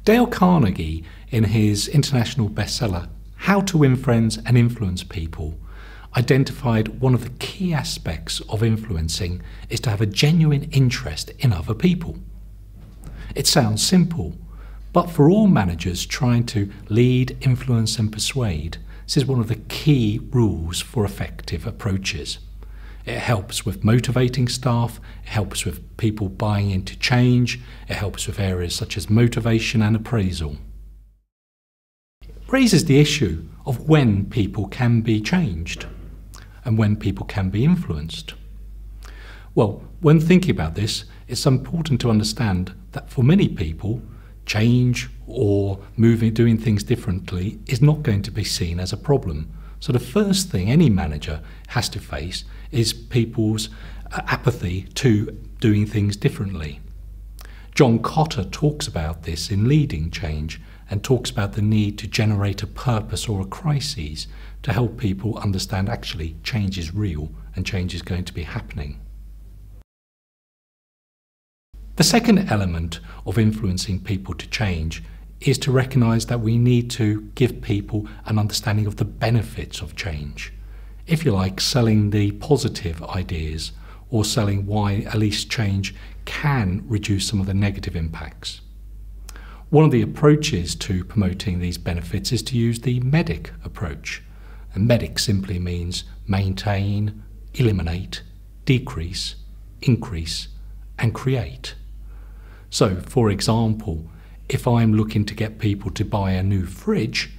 Dale Carnegie, in his international bestseller, How to Win Friends and Influence People, identified one of the key aspects of influencing is to have a genuine interest in other people. It sounds simple, but for all managers trying to lead, influence and persuade, this is one of the key rules for effective approaches. It helps with motivating staff, it helps with people buying into change, it helps with areas such as motivation and appraisal. It raises the issue of when people can be changed and when people can be influenced. Well, when thinking about this, it's important to understand that for many people, change or doing things differently is not going to be seen as a problem. So the first thing any manager has to face is people's apathy to doing things differently. John Kotter talks about this in Leading Change and talks about the need to generate a purpose or a crisis to help people understand actually change is real and change is going to be happening. The second element of influencing people to change is to recognise that we need to give people an understanding of the benefits of change. If you like, selling the positive ideas or selling why at least change can reduce some of the negative impacts. One of the approaches to promoting these benefits is to use the MEDDIC approach. And MEDDIC simply means maintain, eliminate, decrease, increase and create. So, for example, if I'm looking to get people to buy a new fridge,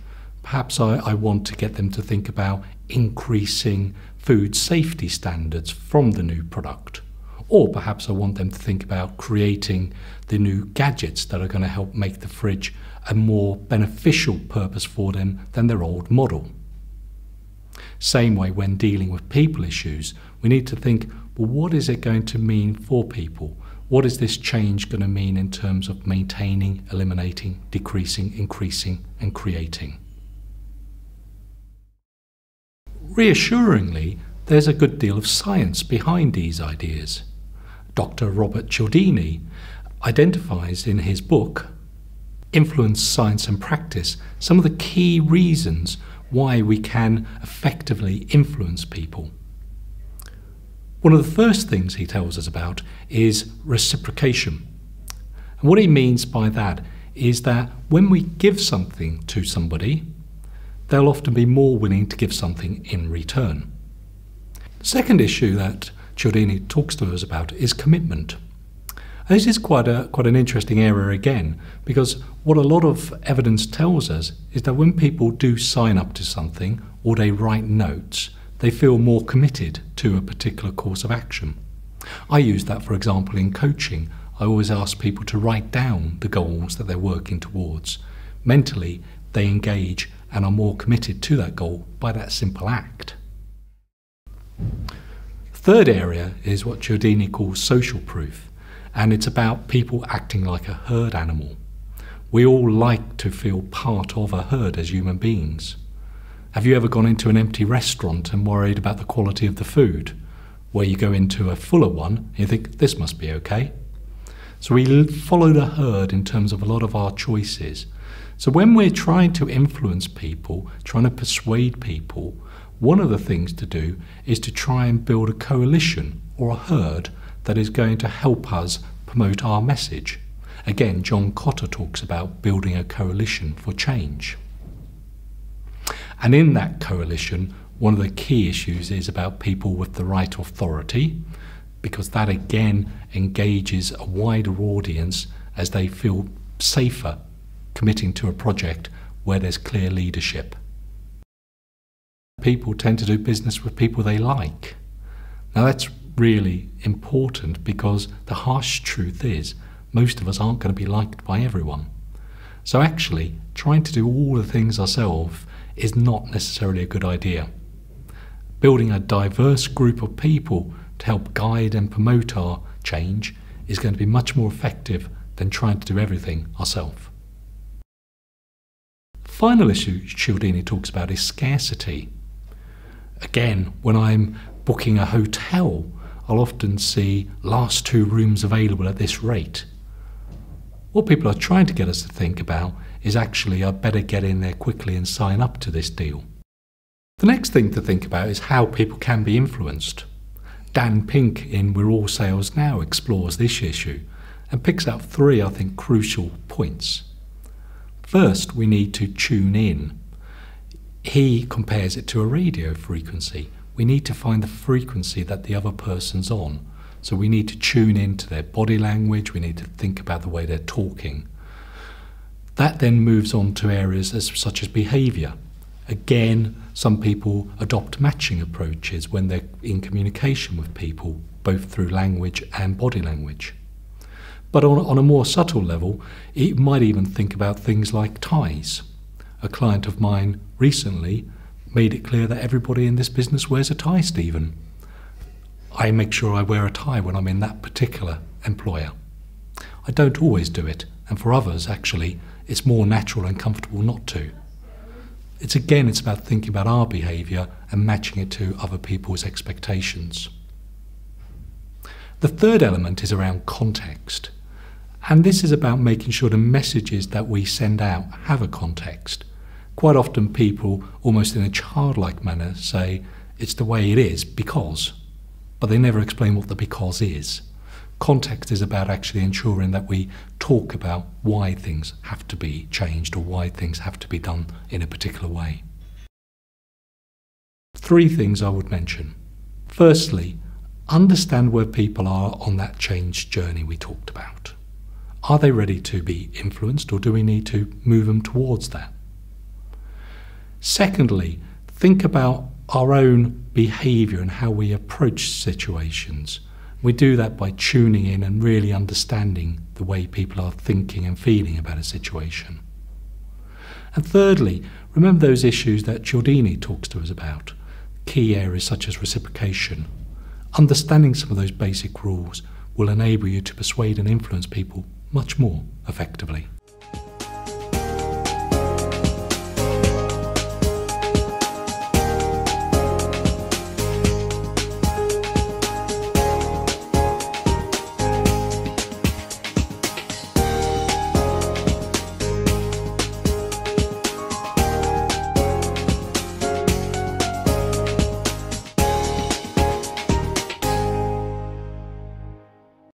perhaps I want to get them to think about increasing food safety standards from the new product. Or perhaps I want them to think about creating the new gadgets that are going to help make the fridge a more beneficial purpose for them than their old model. Same way when dealing with people issues, we need to think, well, what is it going to mean for people? What is this change going to mean in terms of maintaining, eliminating, decreasing, increasing and creating? Reassuringly, there's a good deal of science behind these ideas. Dr. Robert Cialdini identifies in his book, Influence, Science and Practice, some of the key reasons why we can effectively influence people. One of the first things he tells us about is reciprocation. And what he means by that is that when we give something to somebody, they'll often be more willing to give something in return. The second issue that Cialdini talks to us about is commitment. And this is quite an interesting area again, because what a lot of evidence tells us is that when people do sign up to something or they write notes, they feel more committed to a particular course of action. I use that, for example, in coaching. I always ask people to write down the goals that they're working towards. Mentally, they engage and are more committed to that goal by that simple act. Third area is what Cialdini calls social proof, and it's about people acting like a herd animal. We all like to feel part of a herd as human beings. Have you ever gone into an empty restaurant and worried about the quality of the food? Where you go into a fuller one and you think, this must be okay. So we follow the herd in terms of a lot of our choices. So when we're trying to influence people, trying to persuade people, one of the things to do is to try and build a coalition or a herd that is going to help us promote our message. Again, John Kotter talks about building a coalition for change. And in that coalition, one of the key issues is about people with the right authority, because that again engages a wider audience as they feel safer committing to a project where there's clear leadership. People tend to do business with people they like. Now that's really important, because the harsh truth is most of us aren't going to be liked by everyone. So actually trying to do all the things ourselves is not necessarily a good idea. Building a diverse group of people to help guide and promote our change is going to be much more effective than trying to do everything ourselves. Final issue Cialdini talks about is scarcity. Again, when I'm booking a hotel, I'll often see last 2 rooms available at this rate. What people are trying to get us to think about is actually, I better get in there quickly and sign up to this deal. The next thing to think about is how people can be influenced. Dan Pink in We're All Sales Now explores this issue and picks out 3, I think, crucial points. First, we need to tune in. He compares it to a radio frequency. We need to find the frequency that the other person's on. So we need to tune in to their body language, we need to think about the way they're talking. That then moves on to areas such as behaviour. Again, some people adopt matching approaches when they're in communication with people, both through language and body language. But on a more subtle level, it might even think about things like ties. A client of mine recently made it clear that everybody in this business wears a tie, Stephen. I make sure I wear a tie when I'm in that particular employer. I don't always do it, and for others, actually, it's more natural and comfortable not to. It's about thinking about our behaviour and matching it to other people's expectations. The third element is around context. And this is about making sure the messages that we send out have a context. Quite often people, almost in a childlike manner, say, it's the way it is because, but they never explain what the because is. Context is about actually ensuring that we talk about why things have to be changed or why things have to be done in a particular way. 3 things I would mention. Firstly, understand where people are on that change journey we talked about. Are they ready to be influenced, or do we need to move them towards that? Secondly, think about our own behaviour and how we approach situations. We do that by tuning in and really understanding the way people are thinking and feeling about a situation. And thirdly, remember those issues that Cialdini talks to us about, key areas such as reciprocation. Understanding some of those basic rules will enable you to persuade and influence people much more effectively.